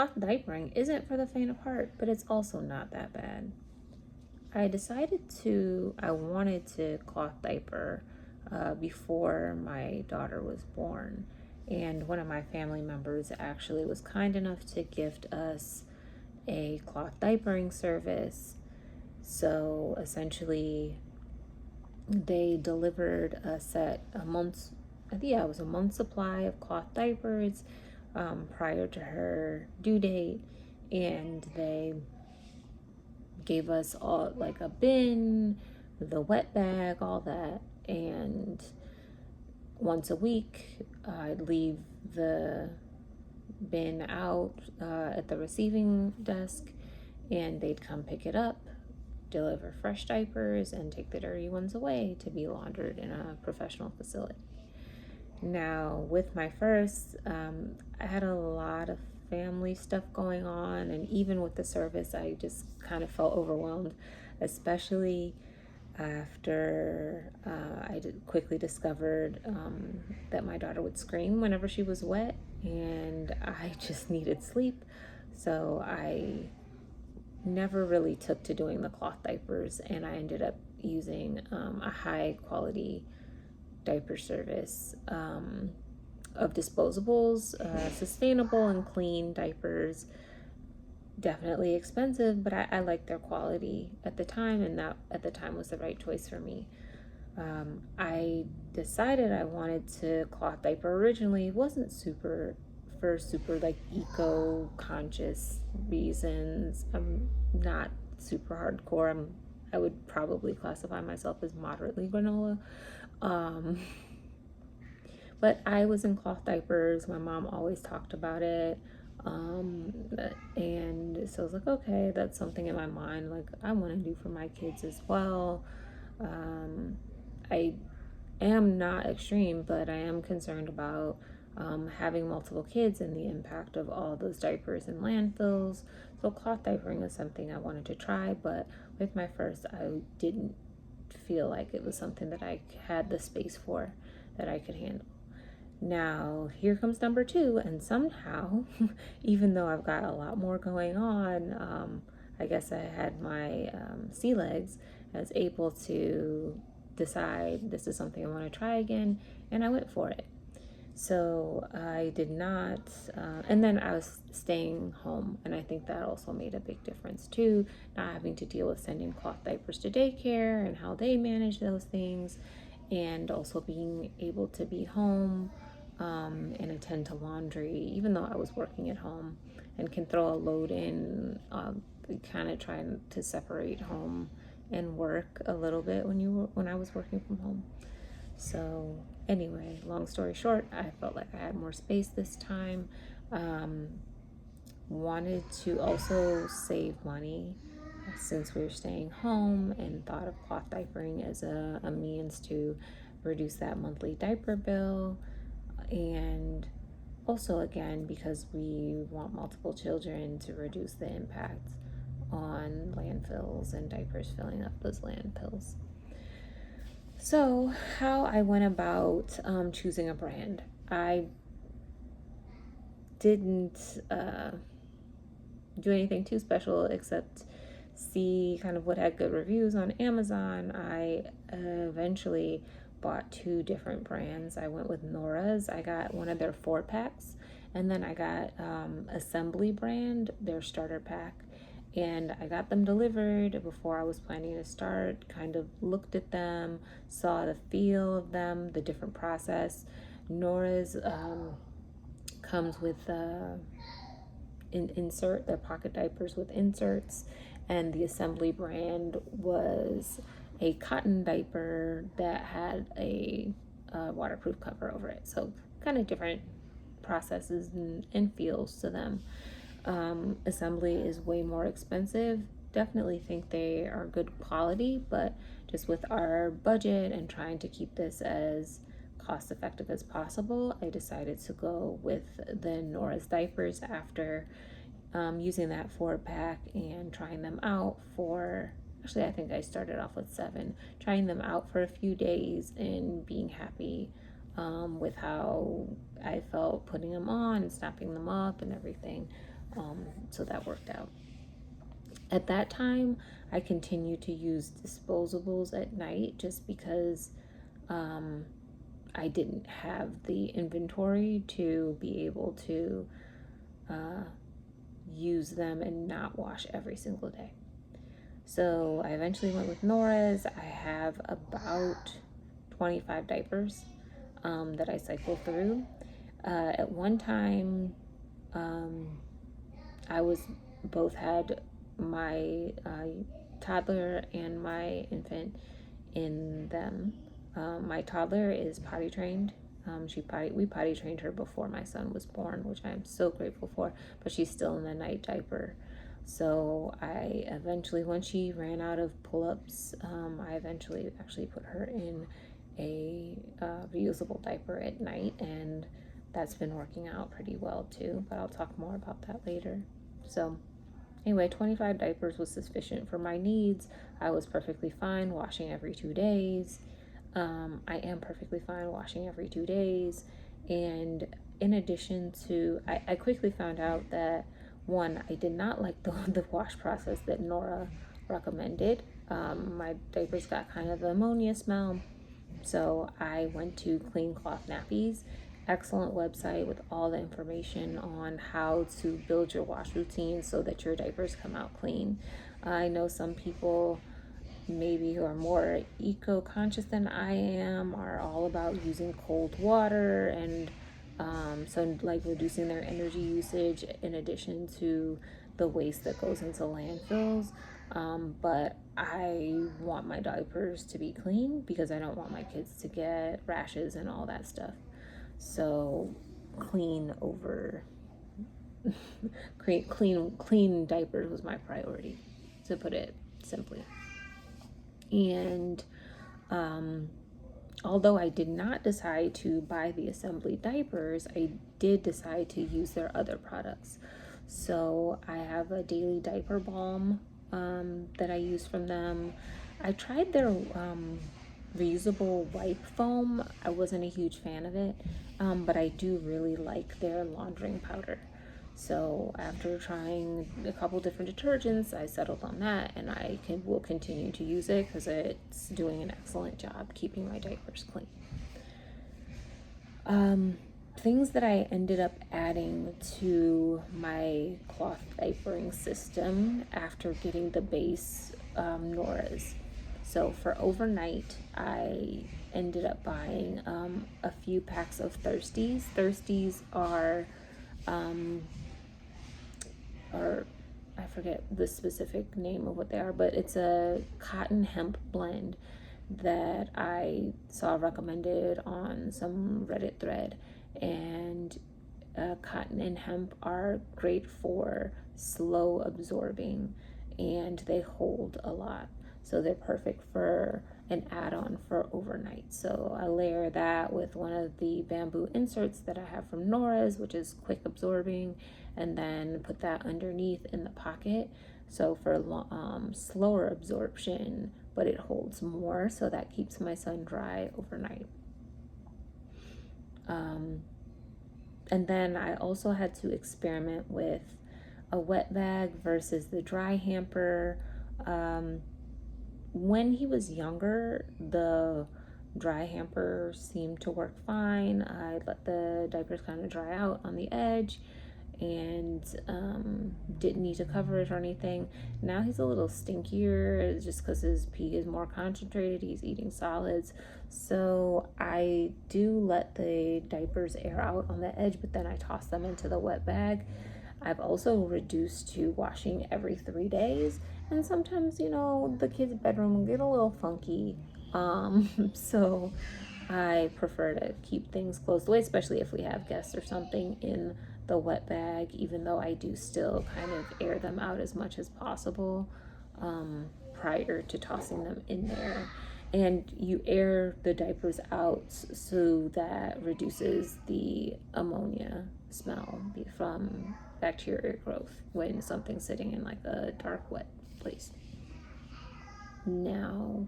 cloth diapering isn't for the faint of heart, but it's also not that bad. I wanted to cloth diaper before my daughter was born. And one of my family members actually was kind enough to gift us a cloth diapering service. So essentially, they delivered it was a month's supply of cloth diapers prior to her due date. And they gave us all like a bin, the wet bag, all that. And once a week, I'd leave the bin out at the receiving desk, and they'd come pick it up, deliver fresh diapers, and take the dirty ones away to be laundered in a professional facility. Now, with my first, I had a lot of family stuff going on, and even with the service, I just kind of felt overwhelmed, especially after quickly discovered that my daughter would scream whenever she was wet, and I just needed sleep. So I never really took to doing the cloth diapers, and I ended up using a high quality diaper service of disposables, sustainable and clean diapers. Definitely expensive, but I liked their quality at the time, and that at the time was the right choice for me. I decided I wanted to cloth diaper originally. It wasn't super like eco conscious reasons. I'm not super hardcore. I would probably classify myself as moderately granola. Um, but I was in cloth diapers. My mom always talked about it. And so I was like, okay, that's something in my mind, like I want to do for my kids as well. I am not extreme, but I am concerned about having multiple kids and the impact of all those diapers in landfills. So cloth diapering is something I wanted to try, but with my first, I didn't feel like it was something that I had the space for, that I could handle. Now, here comes number two, and somehow, even though I've got a lot more going on, I guess I had my sea legs, I was able to decide this is something I want to try again, and I went for it. So I did not, and then I was staying home, and I think that also made a big difference too, not having to deal with sending cloth diapers to daycare and how they manage those things, and also being able to be home and attend to laundry, even though I was working at home, and can throw a load in, kind of trying to separate home and work a little bit when I was working from home. So anyway, long story short, I felt like I had more space this time. Wanted to also save money since we were staying home, and thought of cloth diapering as a means to reduce that monthly diaper bill. And also, again, because we want multiple children, to reduce the impact on landfills and diapers filling up those landfills. So, how I went about choosing a brand. I didn't do anything too special except see kind of what had good reviews on Amazon. I eventually bought two different brands. I went with Nora's. I got one of their 4-packs, and then I got Assembly brand, their starter pack. And I got them delivered before I was planning to start, kind of looked at them, saw the feel of them, the different process. Nora's comes with insert, their pocket diapers with inserts, and the Assembly brand was a cotton diaper that had a waterproof cover over it. So kind of different processes and feels to them. Assembly is way more expensive. Definitely think they are good quality, but just with our budget and trying to keep this as cost effective as possible, I decided to go with the Nora's diapers after using that 4-pack and trying them out for, actually I think I started off with 7, trying them out for a few days and being happy with how I felt putting them on and snapping them up and everything. So that worked out. At that time, I continued to use disposables at night just because I didn't have the inventory to be able to use them and not wash every single day. So I eventually went with Nora's. I have about 25 diapers that I cycle through. At one time, I was both had my toddler and my infant in them. My toddler is potty trained. We potty trained her before my son was born, which I'm so grateful for. But she's still in the night diaper. So I eventually, when she ran out of pull-ups, I eventually actually put her in a reusable diaper at night, and that's been working out pretty well too. But I'll talk more about that later. So anyway, 25 diapers was sufficient for my needs. I was perfectly fine washing every 2 days. I am perfectly fine washing every 2 days. And in addition to, I quickly found out that one, I did not like the wash process that Nora recommended. My diapers got kind of the ammonia smell. So I went to Clean Cloth Nappies. Excellent website with all the information on how to build your wash routine so that your diapers come out clean. I know some people maybe who are more eco-conscious than I am are all about using cold water and so like reducing their energy usage in addition to the waste that goes into landfills. But I want my diapers to be clean because I don't want my kids to get rashes and all that stuff. So clean over clean diapers was my priority, to put it simply. And although I did not decide to buy the assembly diapers, I did decide to use their other products. So I have a daily diaper balm that I use from them. I tried their reusable wipe foam. I wasn't a huge fan of it, but I do really like their laundering powder. So after trying a couple different detergents, I settled on that, and will continue to use it because it's doing an excellent job keeping my diapers clean. Things that I ended up adding to my cloth diapering system after getting the base Nora's. So for overnight, I ended up buying a few packs of Thirsties. Thirsties are or I forget the specific name of what they are, but it's a cotton hemp blend that I saw recommended on some Reddit thread. And cotton and hemp are great for slow absorbing, and they hold a lot. So they're perfect for an add-on for overnight. So I layer that with one of the bamboo inserts that I have from Nora's, which is quick absorbing, and then put that underneath in the pocket. So for slower absorption, but it holds more, so that keeps my son dry overnight. And then I also had to experiment with a wet bag versus the dry hamper. When he was younger, the dry hamper seemed to work fine. I let the diapers kind of dry out on the edge and didn't need to cover it or anything. Now he's a little stinkier just because his pee is more concentrated. He's eating solids. So I do let the diapers air out on the edge, but then I toss them into the wet bag. I've also reduced to washing every 3 days. And sometimes, the kids' bedroom will get a little funky. So I prefer to keep things closed away, especially if we have guests or something in the wet bag, even though I do still kind of air them out as much as possible prior to tossing them in there. And you air the diapers out so that reduces the ammonia smell from bacteria growth when something's sitting in like a dark, wet place. Now,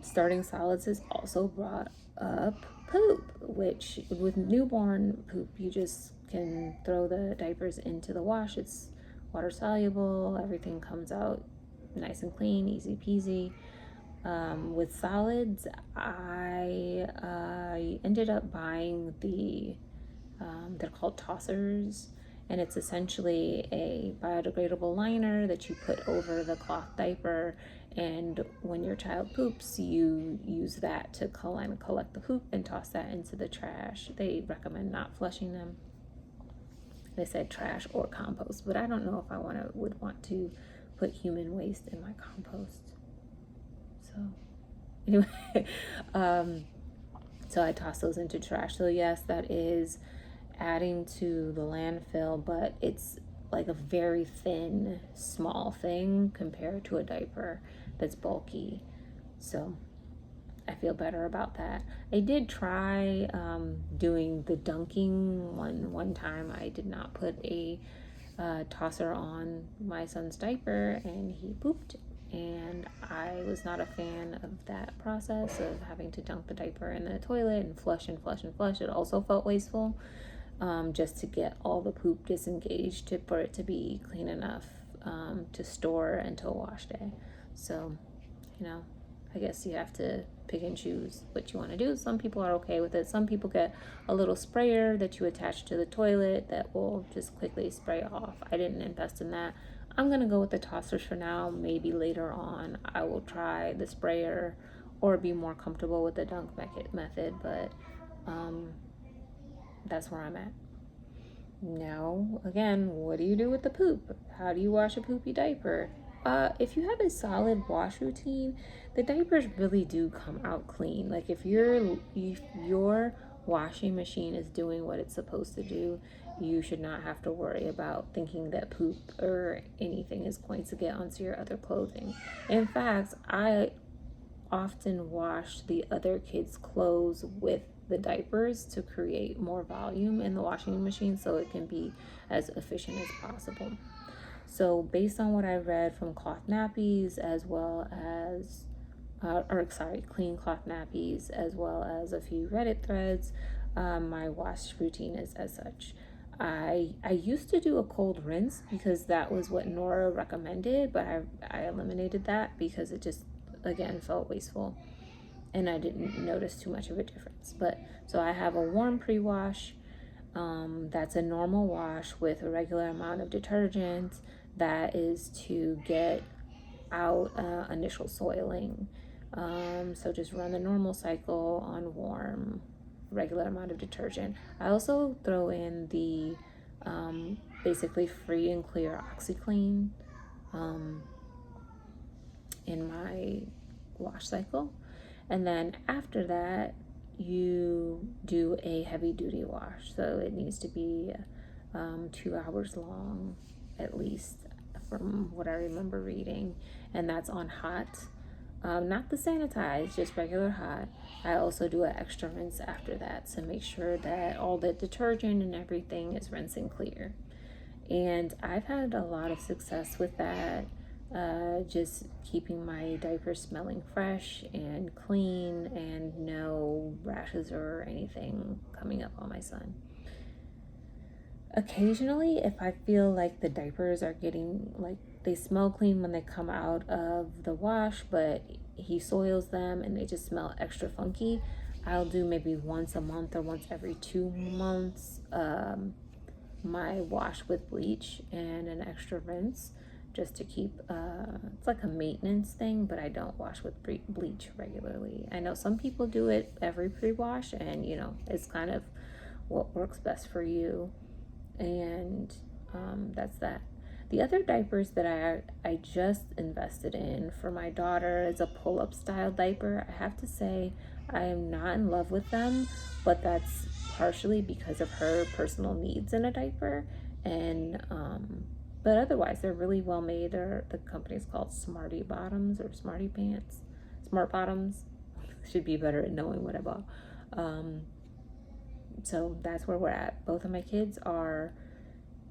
Starting solids has also brought up poop, which with newborn poop, you just can throw the diapers into the wash. It's water soluble, everything comes out nice and clean, easy peasy. With solids, I ended up buying they're called tossers, and it's essentially a biodegradable liner that you put over the cloth diaper. And when your child poops, you use that to collect the poop and toss that into the trash. They recommend not flushing them. They said trash or compost, but I don't know if I would want to put human waste in my compost. So anyway, so I toss those into trash. So yes, that is adding to the landfill, but it's like a very thin, small thing compared to a diaper that's bulky. So I feel better about that. I did try doing the dunking one time. I did not put a tosser on my son's diaper, and he pooped. And I was not a fan of that process of having to dunk the diaper in the toilet and flush and flush and flush. It also felt wasteful, just to get all the poop disengaged for it to be clean enough to store until wash day. So, I guess you have to pick and choose what you want to do. Some people are okay with it. Some people get a little sprayer that you attach to the toilet that will just quickly spray off. I didn't invest in that. I'm going to go with the tossers for now. Maybe later on I will try the sprayer or be more comfortable with the dunk method, but that's where I'm at. Now, again, what do you do with the poop? How do you wash a poopy diaper? If you have a solid wash routine, the diapers really do come out clean. Like if your washing machine is doing what it's supposed to do, you should not have to worry about thinking that poop or anything is going to get onto your other clothing. In fact, I often wash the other kids' clothes with the diapers to create more volume in the washing machine so it can be as efficient as possible. So, based on what I read from cloth nappies, as well as, clean cloth nappies, as well as a few Reddit threads, my wash routine is as such. I used to do a cold rinse because that was what Nora recommended, but I eliminated that because it just, again, felt wasteful and I didn't notice too much of a difference. But so I have a warm pre-wash. That's a normal wash with a regular amount of detergent. That is to get out initial soiling. So just run the normal cycle on warm, regular amount of detergent. I also throw in the basically free and clear OxyClean in my wash cycle. And then after that, you do a heavy duty wash. So it needs to be 2 hours long, at least, from what I remember reading. And that's on hot. Not the sanitized, just regular hot. I also do an extra rinse after that to make sure that all the detergent and everything is rinsing clear. And I've had a lot of success with that. Just keeping my diapers smelling fresh and clean and no rashes or anything coming up on my son. Occasionally, if I feel like the diapers are getting, like, they smell clean when they come out of the wash, but he soils them and they just smell extra funky, I'll do maybe once a month or once every 2 months my wash with bleach and an extra rinse, just to keep it's like a maintenance thing, but I don't wash with bleach regularly. I know some people do it every pre-wash, and it's kind of what works best for you. And that's that. The other diapers that I just invested in for my daughter is a pull-up style diaper. I have to say I am not in love with them, but that's partially because of her personal needs in a diaper. And but otherwise they're really well made. The company's called Smarty Bottoms or Smarty Pants. Smart Bottoms. Should be better at knowing what I bought. So that's where we're at. Both of my kids are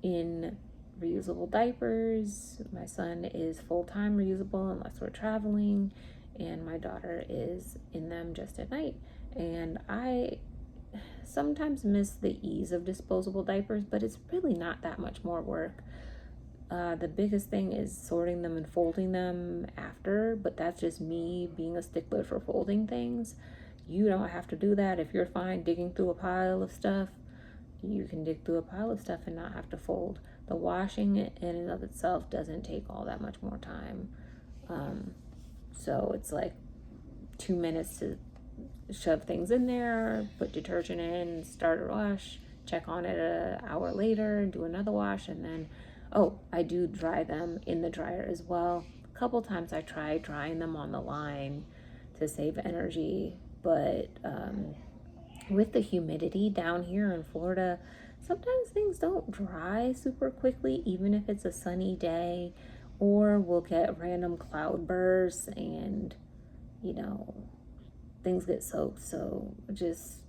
in reusable diapers. My son is full-time reusable unless we're traveling, and my daughter is in them just at night. And I sometimes miss the ease of disposable diapers, but it's really not that much more work. The biggest thing is sorting them and folding them after, but that's just me being a stickler for folding things. You don't have to do that. If you're fine digging through a pile of stuff, you can dig through a pile of stuff and not have to fold. The washing in and of itself doesn't take all that much more time. So it's like 2 minutes to shove things in there, put detergent in, start a wash, check on it an hour later, do another wash, and then, oh, I do dry them in the dryer as well. A couple times I tried drying them on the line to save energy, but with the humidity down here in Florida, sometimes things don't dry super quickly, even if it's a sunny day, or we'll get random cloud bursts and, you know, things get soaked. So just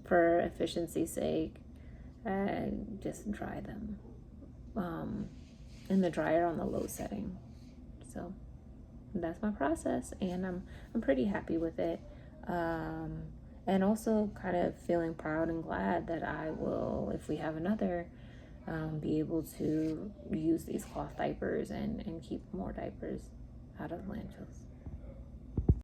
for efficiency's sake, I just dry them in the dryer on the low setting. So that's my process, and I'm pretty happy with it. And also kind of feeling proud and glad that I will, if we have another, be able to use these cloth diapers and keep more diapers out of landfills.